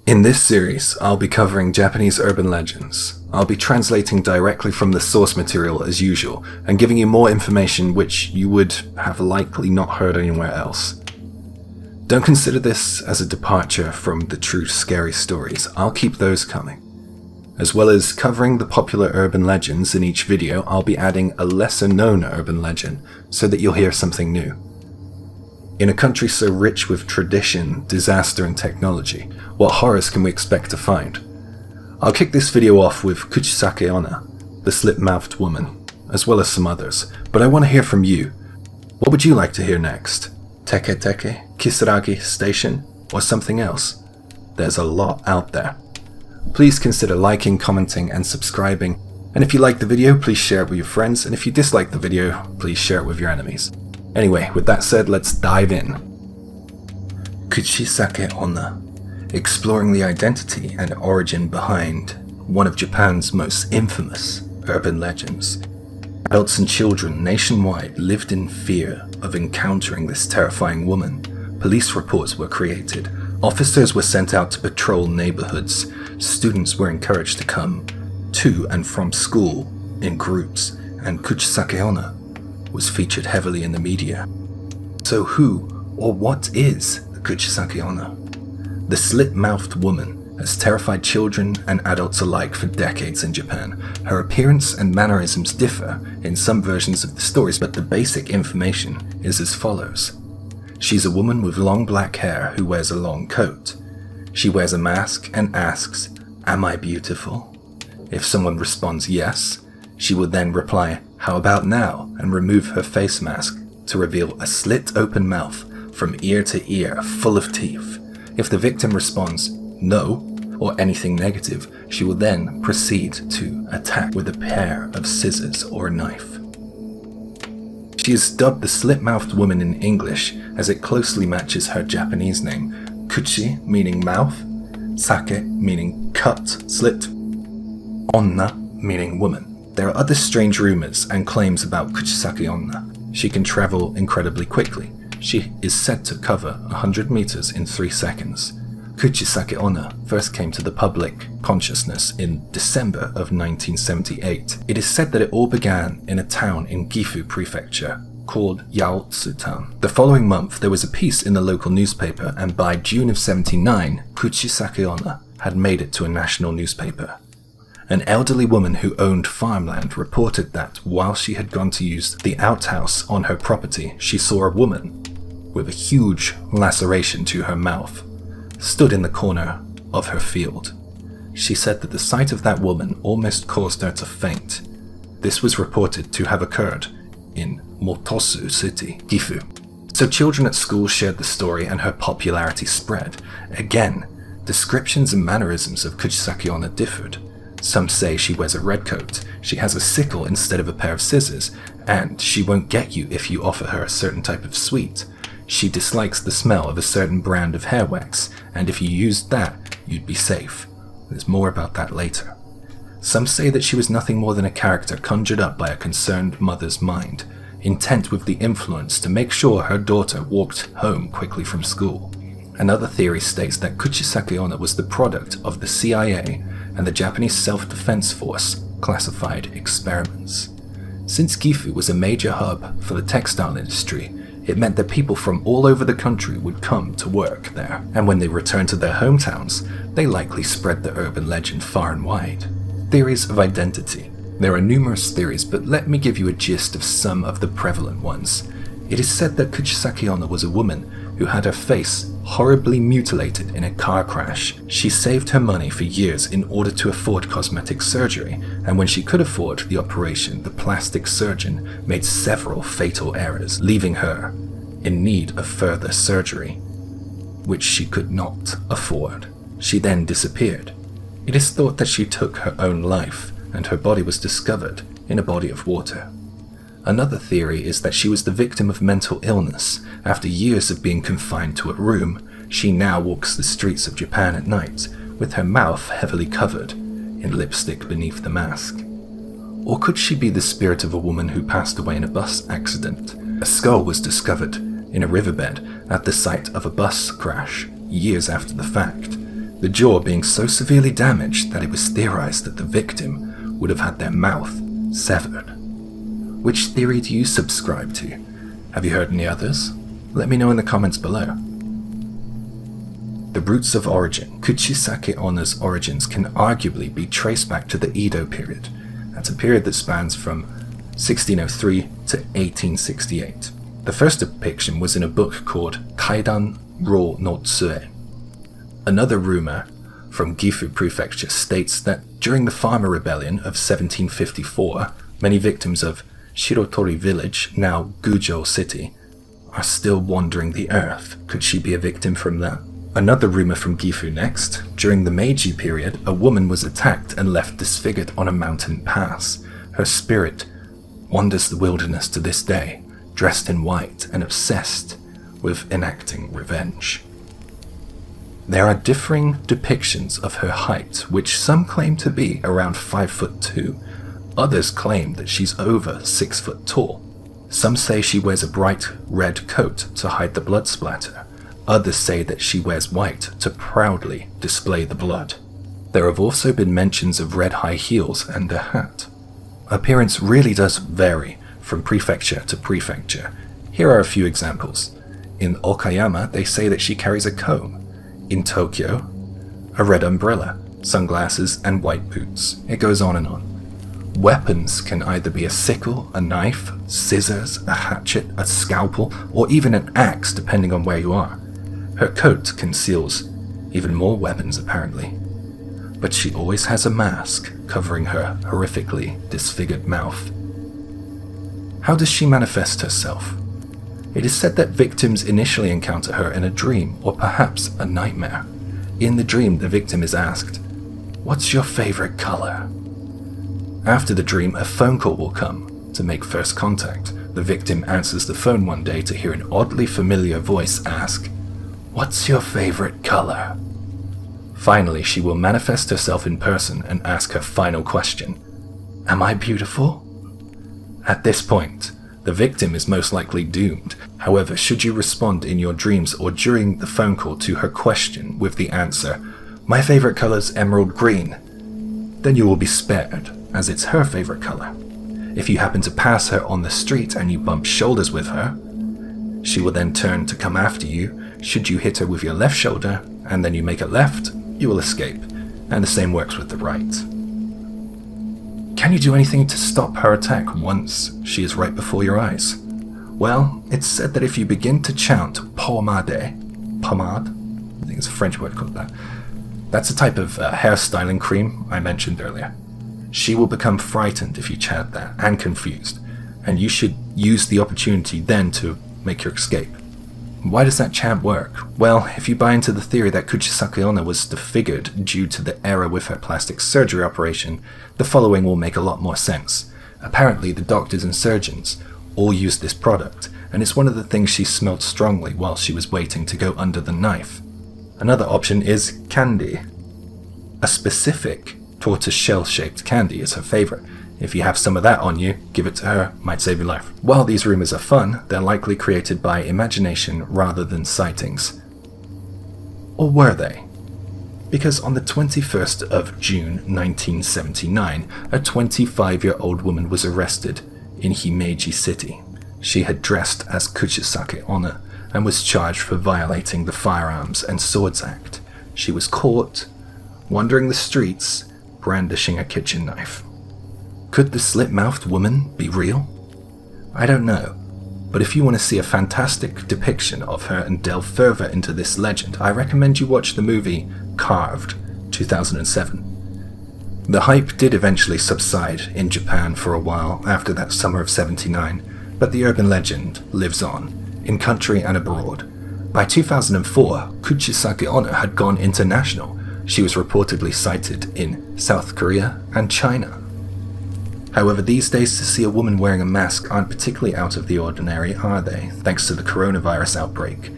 In this series, I'll be covering Japanese urban legends. I'll be translating directly from the source material as usual, and giving you more information which you would have likely not heard anywhere else. Don't consider this as a departure from the true scary stories. I'll keep those coming. As well as covering the popular urban legends in each video, I'll be adding a lesser known urban legend so that you'll hear something new. In a country so rich with tradition, disaster and technology, what horrors can we expect to find? I'll kick this video off with Kuchisake Onna, the slit-mouthed woman, as well as some others, but I want to hear from you. What would you like to hear next? Teke Teke, Kisaragi Station, or something else? There's a lot out there. Please consider liking, commenting and subscribing, and if you like the video, please share it with your friends, and if you dislike the video, please share it with your enemies. Anyway, with that said, let's dive in. Kuchisake Onna, exploring the identity and origin behind one of Japan's most infamous urban legends. Adults and children nationwide lived in fear of encountering this terrifying woman. Police reports were created. Officers were sent out to patrol neighborhoods. Students were encouraged to come to and from school in groups, and Kuchisake Onna was featured heavily in the media. So who or what is the Kuchisake Onna? The slit-mouthed woman has terrified children and adults alike for decades in Japan. Her appearance and mannerisms differ in some versions of the stories, but the basic information is as follows. She's a woman with long black hair who wears a long coat. She wears a mask and asks, "Am I beautiful?" If someone responds yes, she would then reply, "How about now?" and remove her face mask to reveal a slit-open mouth from ear to ear full of teeth. If the victim responds no or anything negative, she will then proceed to attack with a pair of scissors or a knife. She is dubbed the slit-mouthed woman in English as it closely matches her Japanese name, Kuchi meaning mouth, Sake meaning cut, slit, Onna meaning woman. There are other strange rumors and claims about Kuchisake Onna. She can travel incredibly quickly. She is said to cover 100 meters in 3 seconds. Kuchisake Onna first came to the public consciousness in December of 1978. It is said that it all began in a town in Gifu Prefecture called Yaotsu Town. The following month there was a piece in the local newspaper, and by June of 79, Kuchisake Onna had made it to a national newspaper. An elderly woman who owned farmland reported that while she had gone to use the outhouse on her property, she saw a woman with a huge laceration to her mouth stood in the corner of her field. She said that the sight of that woman almost caused her to faint. This was reported to have occurred in Motosu City, Gifu. So children at school shared the story and her popularity spread. Again, descriptions and mannerisms of Kuchisake Onna differed. Some say she wears a red coat, she has a sickle instead of a pair of scissors, and she won't get you if you offer her a certain type of sweet. She dislikes the smell of a certain brand of hair wax, and if you used that, you'd be safe. There's more about that later. Some say that she was nothing more than a character conjured up by a concerned mother's mind, intent with the influence to make sure her daughter walked home quickly from school. Another theory states that Kuchisake Onna was the product of the CIA and the Japanese Self-Defense Force classified experiments. Since Gifu was a major hub for the textile industry, it meant that people from all over the country would come to work there, and when they returned to their hometowns, they likely spread the urban legend far and wide. Theories of identity. There are numerous theories, but let me give you a gist of some of the prevalent ones. It is said that Kuchisake Onna was a woman who had her face horribly mutilated in a car crash. She saved her money for years in order to afford cosmetic surgery, and when she could afford the operation, the plastic surgeon made several fatal errors, leaving her in need of further surgery, which she could not afford. She then disappeared. It is thought that she took her own life, and her body was discovered in a body of water. Another theory is that she was the victim of mental illness. After years of being confined to a room, she now walks the streets of Japan at night, with her mouth heavily covered in lipstick beneath the mask. Or could she be the spirit of a woman who passed away in a bus accident? A skull was discovered in a riverbed at the site of a bus crash years after the fact. the jaw being so severely damaged that it was theorized that the victim would have had their mouth severed. Which theory do you subscribe to? Have you heard any others? Let me know in the comments below. The roots of origin. Kuchisake Onna's origins can arguably be traced back to the Edo period. That's a period that spans from 1603 to 1868. The first depiction was in a book called Kaidan Ro no Tsue. Another rumor from Gifu Prefecture states that during the Farmer Rebellion of 1754, many victims of Shirotori village, now Gujo city, are still wandering the earth. Could she be a victim from that? Another rumor from Gifu next. During the Meiji period, a woman was attacked and left disfigured on a mountain pass. Her spirit wanders the wilderness to this day, dressed in white and obsessed with enacting revenge. There are differing depictions of her height, which some claim to be around 5'2". Others claim that she's over 6 foot tall. Some say she wears a bright red coat to hide the blood splatter. Others say that she wears white to proudly display the blood. There have also been mentions of red high heels and a hat. Appearance really does vary from prefecture to prefecture. Here are a few examples. In Okayama, they say that she carries a comb. In Tokyo, a red umbrella, sunglasses, and white boots. It goes on and on. Weapons can either be a sickle, a knife, scissors, a hatchet, a scalpel, or even an axe depending on where you are. Her coat conceals even more weapons apparently. But she always has a mask covering her horrifically disfigured mouth. How does she manifest herself? It is said that victims initially encounter her in a dream or perhaps a nightmare. In the dream, the victim is asked, "What's your favorite color?" After the dream, a phone call will come to make first contact. The victim answers the phone one day to hear an oddly familiar voice ask, "What's your favorite color?" Finally, she will manifest herself in person and ask her final question, "Am I beautiful?" At this point, the victim is most likely doomed. However, should you respond in your dreams or during the phone call to her question with the answer, "My favorite color's emerald green," then you will be spared, as it's her favorite color. If you happen to pass her on the street and you bump shoulders with her, she will then turn to come after you. Should you hit her with your left shoulder and then you make a left, you will escape, and the same works with the right. Can you do anything to stop her attack once she is right before your eyes? Well, it's said that if you begin to chant pomade, I think it's a French word called that. That's a type of hairstyling cream I mentioned earlier. She will become frightened if you chant that, and confused, and you should use the opportunity then to make your escape. Why does that chant work? Well, if you buy into the theory that Kuchisake Onna was disfigured due to the error with her plastic surgery operation, the following will make a lot more sense. Apparently, the doctors and surgeons all used this product, and it's one of the things she smelled strongly while she was waiting to go under the knife. Another option is candy. A specific tortoise shell-shaped candy is her favorite. If you have some of that on you, give it to her, might save your life. While these rumors are fun, they're likely created by imagination rather than sightings. Or were they? Because on the 21st of June 1979, a 25-year-old woman was arrested in Himeji City. She had dressed as Kuchisake Onna and was charged for violating the Firearms and Swords Act. She was caught wandering the streets, brandishing a kitchen knife. Could the slit-mouthed woman be real? I don't know, but if you want to see a fantastic depiction of her and delve further into this legend, I recommend you watch the movie Carved, 2007. The hype did eventually subside in Japan for a while after that summer of '79, but the urban legend lives on, in country and abroad. By 2004, Kuchisake Onna had gone international. She was reportedly sighted in South Korea and China. However, these days to see a woman wearing a mask aren't particularly out of the ordinary, are they, thanks to the coronavirus outbreak?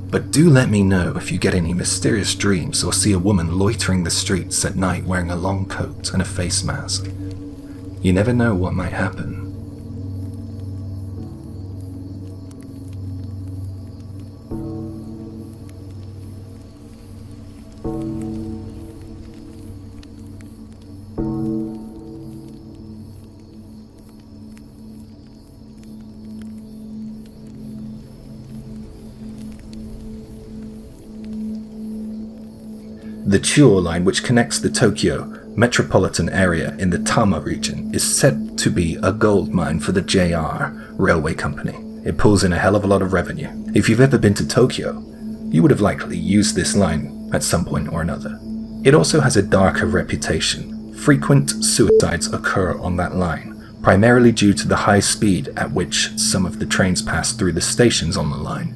But do let me know if you get any mysterious dreams or see a woman loitering the streets at night wearing a long coat and a face mask. You never know what might happen. The Chuo line, which connects the Tokyo metropolitan area in the Tama region, is said to be a gold mine for the JR railway company. It pulls in a hell of a lot of revenue. If you've ever been to Tokyo, you would have likely used this line at some point or another. It also has a darker reputation. Frequent suicides occur on that line, primarily due to the high speed at which some of the trains pass through the stations on the line.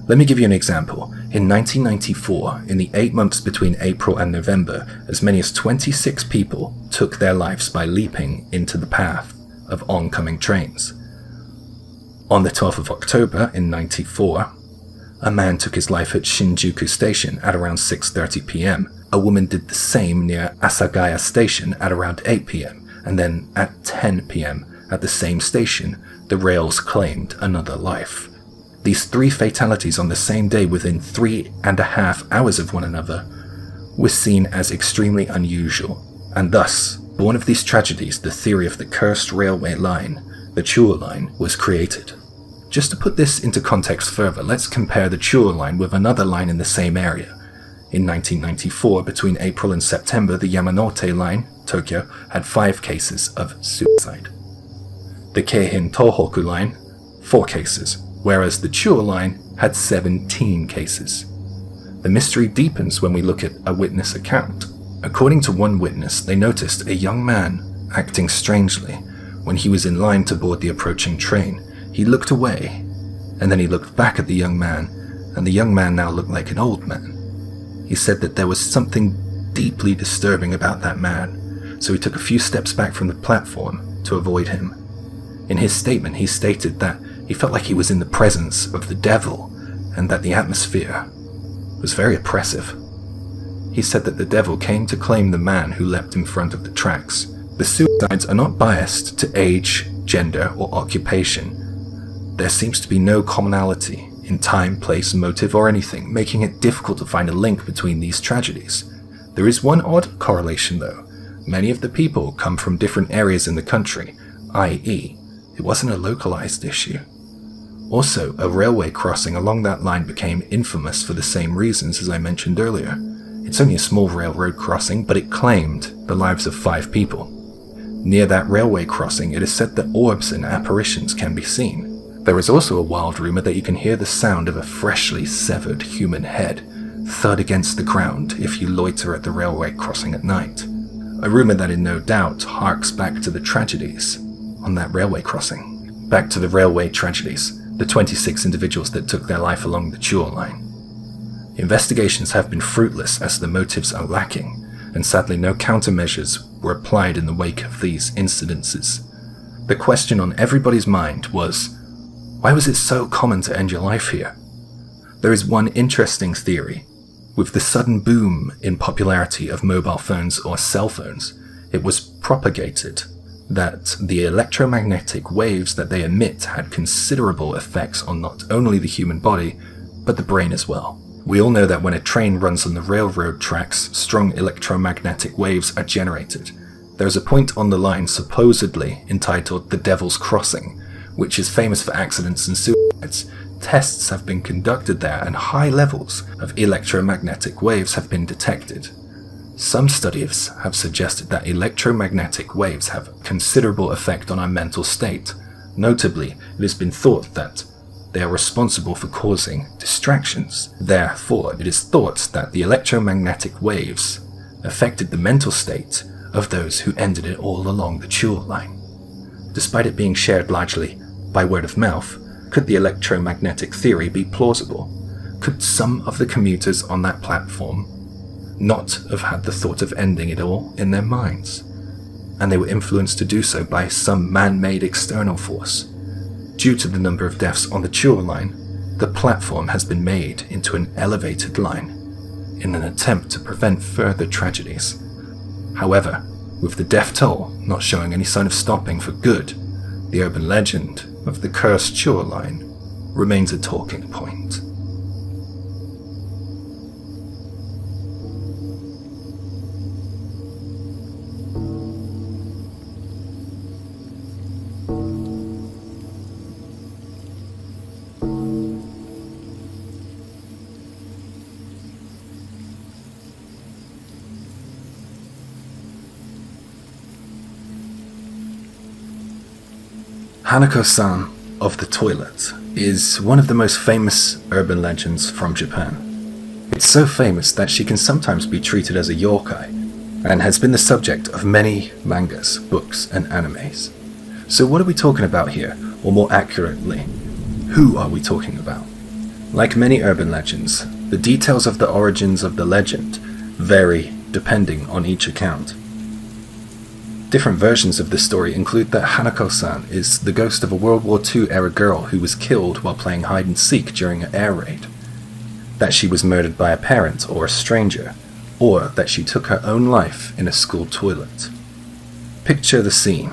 Let me give you an example. In 1994, in the 8 months between April and November, as many as 26 people took their lives by leaping into the path of oncoming trains. On the 12th of October in 94, a man took his life at Shinjuku Station at around 6:30 p.m. A woman did the same near Asagaya Station at around 8 p.m. And then at 10 p.m. at the same station, the rails claimed another life. These 3 fatalities on the same day within 3.5 hours of one another was seen as extremely unusual, and thus, born of these tragedies, the theory of the cursed railway line, the Chuo line, was created. Just to put this into context further, let's compare the Chuo line with another line in the same area. In 1994, between April and September, the Yamanote line, Tokyo, had 5 cases of suicide. The Keihin Tohoku line, 4 cases, whereas the Chuo line had 17 cases. The mystery deepens when we look at a witness account. According to one witness, they noticed a young man acting strangely when he was in line to board the approaching train. He looked away, and then he looked back at the young man, and the young man now looked like an old man. He said that there was something deeply disturbing about that man, so he took a few steps back from the platform to avoid him. In his statement, he stated that he felt like he was in the presence of the devil, and that the atmosphere was very oppressive. He said that the devil came to claim the man who leapt in front of the tracks. The suicides are not biased to age, gender, or occupation. There seems to be no commonality in time, place, motive, or anything, making it difficult to find a link between these tragedies. There is one odd correlation though. Many of the people come from different areas in the country, i.e., it wasn't a localized issue. Also, a railway crossing along that line became infamous for the same reasons as I mentioned earlier. It's only a small railroad crossing, but it claimed the lives of 5 people. Near that railway crossing, it is said that orbs and apparitions can be seen. There is also a wild rumor that you can hear the sound of a freshly severed human head thud against the ground if you loiter at the railway crossing at night. A rumor that in no doubt harks back to the tragedies on that railway crossing. Back to the railway tragedies, the 26 individuals that took their life along the Chuo line. Investigations have been fruitless as the motives are lacking, and sadly no countermeasures were applied in the wake of these incidences. The question on everybody's mind was, why was it so common to end your life here? There is one interesting theory. With the sudden boom in popularity of mobile phones or cell phones, it was propagated that the electromagnetic waves that they emit had considerable effects on not only the human body, but the brain as well. We all know that when a train runs on the railroad tracks, strong electromagnetic waves are generated. There is a point on the line supposedly entitled the Devil's Crossing, which is famous for accidents and suicides. Tests have been conducted there and high levels of electromagnetic waves have been detected. Some studies have suggested that electromagnetic waves have considerable effect on our mental state. Notably, it has been thought that they are responsible for causing distractions. Therefore, it is thought that the electromagnetic waves affected the mental state of those who ended it all along the Chuo line. Despite it being shared largely by word of mouth, could the electromagnetic theory be plausible? Could some of the commuters on that platform not have had the thought of ending it all in their minds, and they were influenced to do so by some man-made external force? Due to the number of deaths on the Chuo line, the platform has been made into an elevated line in an attempt to prevent further tragedies. However, with the death toll not showing any sign of stopping for good, the urban legend of the cursed Chuo line remains a talking point. Hanako San of the Toilet is one of the most famous urban legends from Japan. It's so famous that she can sometimes be treated as a yokai, and has been the subject of many mangas, books, and animes. So what are we talking about here? Or more accurately, who are we talking about? Like many urban legends, the details of the origins of the legend vary depending on each account. Different versions of the story include that Hanako San is the ghost of a World War II era girl who was killed while playing hide and seek during an air raid, that she was murdered by a parent or a stranger, or that she took her own life in a school toilet. Picture the scene.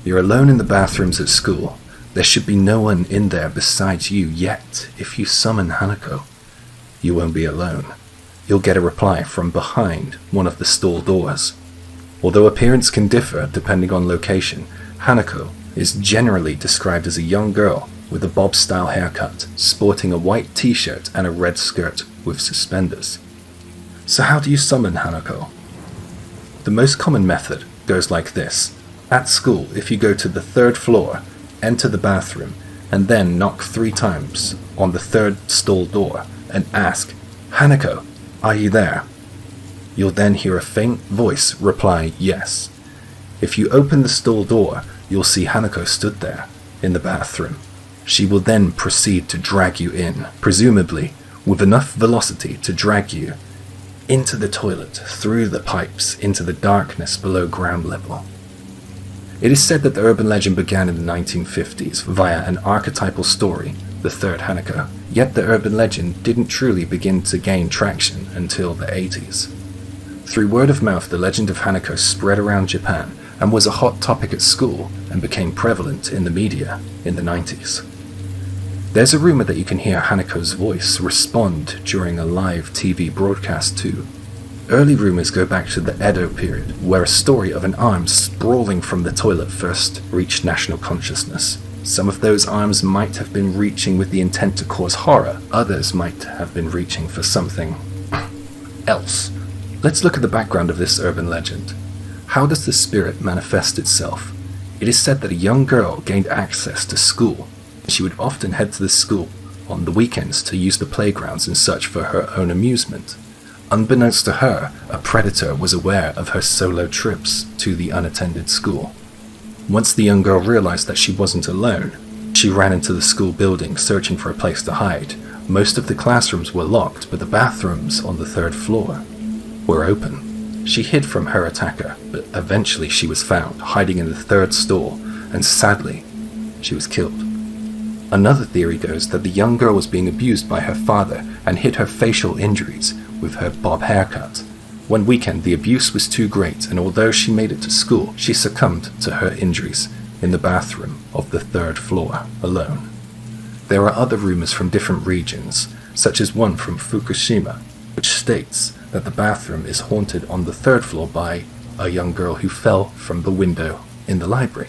You're alone in the bathrooms at school. There should be no one in there besides you, yet if you summon Hanako, you won't be alone. You'll get a reply from behind one of the stall doors. Although appearance can differ depending on location, Hanako is generally described as a young girl with a bob-style haircut, sporting a white t-shirt and a red skirt with suspenders. So how do you summon Hanako? The most common method goes like this. At school, if you go to the 3rd floor, enter the bathroom, and then knock 3 times on the 3rd stall door and ask, "Hanako, are you there?" You'll then hear a faint voice reply yes. If you open the stall door, you'll see Hanako stood there in the bathroom. She will then proceed to drag you in, presumably with enough velocity to drag you into the toilet, through the pipes, into the darkness below ground level. It is said that the urban legend began in the 1950s via an archetypal story, the third Hanako, yet the urban legend didn't truly begin to gain traction until the 80s. Through word of mouth, the legend of Hanako spread around Japan and was a hot topic at school and became prevalent in the media in the 90s. There's a rumor that you can hear Hanako's voice respond during a live TV broadcast too. Early rumors go back to the Edo period, where a story of an arm sprawling from the toilet first reached national consciousness. Some of those arms might have been reaching with the intent to cause horror, others might have been reaching for something else. Let's look at the background of this urban legend. How does the spirit manifest itself? It is said that a young girl gained access to school. She would often head to the school on the weekends to use the playgrounds and such for her own amusement. Unbeknownst to her, a predator was aware of her solo trips to the unattended school. Once the young girl realized that she wasn't alone, she ran into the school building searching for a place to hide. Most of the classrooms were locked, but the bathrooms on the 3rd floor were open. She hid from her attacker, but eventually she was found, hiding in the 3rd stall, and sadly, she was killed. Another theory goes that the young girl was being abused by her father and hid her facial injuries with her bob haircut. One weekend, the abuse was too great, and although she made it to school, she succumbed to her injuries in the bathroom of the 3rd floor alone. There are other rumors from different regions, such as one from Fukushima, which states that the bathroom is haunted on the 3rd floor by a young girl who fell from the window in the library.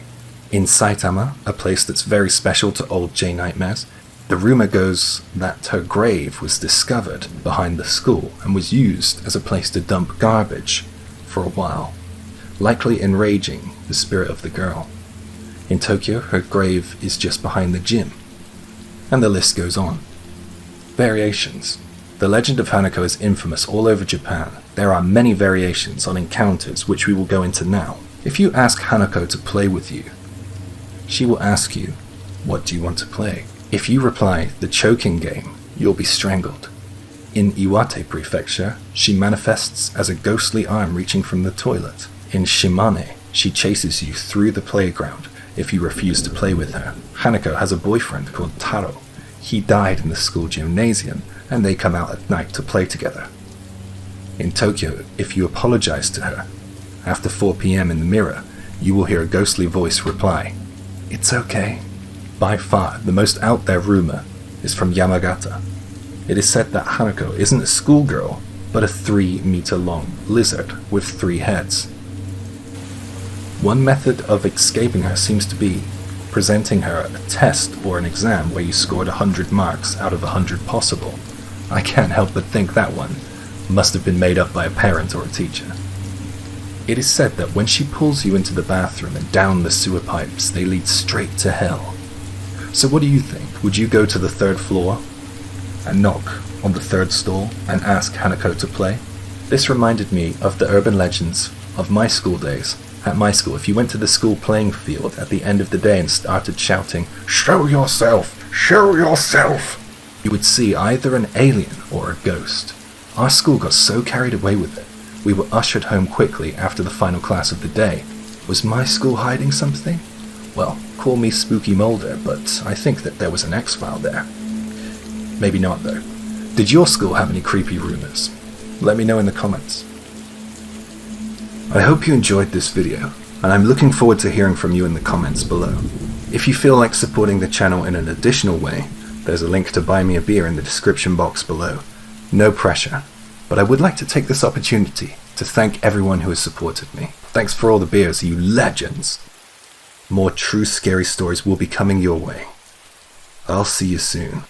In Saitama, a place that's very special to old J-nightmares, the rumor goes that her grave was discovered behind the school and was used as a place to dump garbage for a while, likely enraging the spirit of the girl. In Tokyo, her grave is just behind the gym, and the list goes on. Variations. The legend of Hanako is infamous all over Japan. There are many variations on encounters which we will go into now. If you ask Hanako to play with you, she will ask you, "What do you want to play?" If you reply, "The choking game," you'll be strangled. In Iwate Prefecture, she manifests as a ghostly arm reaching from the toilet. In Shimane, she chases you through the playground if you refuse to play with her. Hanako has a boyfriend called Taro. He died in the school gymnasium, and they come out at night to play together. In Tokyo, if you apologize to her, after 4 p.m. in the mirror, you will hear a ghostly voice reply, "It's okay." By far, the most out there rumor is from Yamagata. It is said that Hanako isn't a schoolgirl, but a 3-meter-long lizard with 3 heads. One method of escaping her seems to be presenting her a test or an exam where you scored 100 marks out of 100 possible. I can't help but think that one must have been made up by a parent or a teacher. It is said that when she pulls you into the bathroom and down the sewer pipes, they lead straight to hell. So what do you think? Would you go to the 3rd floor and knock on the 3rd stall and ask Hanako to play? This reminded me of the urban legends of my school days. At my school, if you went to the school playing field at the end of the day and started shouting, "Show yourself! Show yourself!" you would see either an alien or a ghost. Our school got so carried away with it, we were ushered home quickly after the final class of the day. Was my school hiding something? Well, call me Spooky Mulder, but I think that there was an X-File there. Maybe not, though. Did your school have any creepy rumors? Let me know in the comments. I hope you enjoyed this video, and I'm looking forward to hearing from you in the comments below. If you feel like supporting the channel in an additional way, there's a link to buy me a beer in the description box below. No pressure, but I would like to take this opportunity to thank everyone who has supported me. Thanks for all the beers, you legends! More true scary stories will be coming your way. I'll see you soon.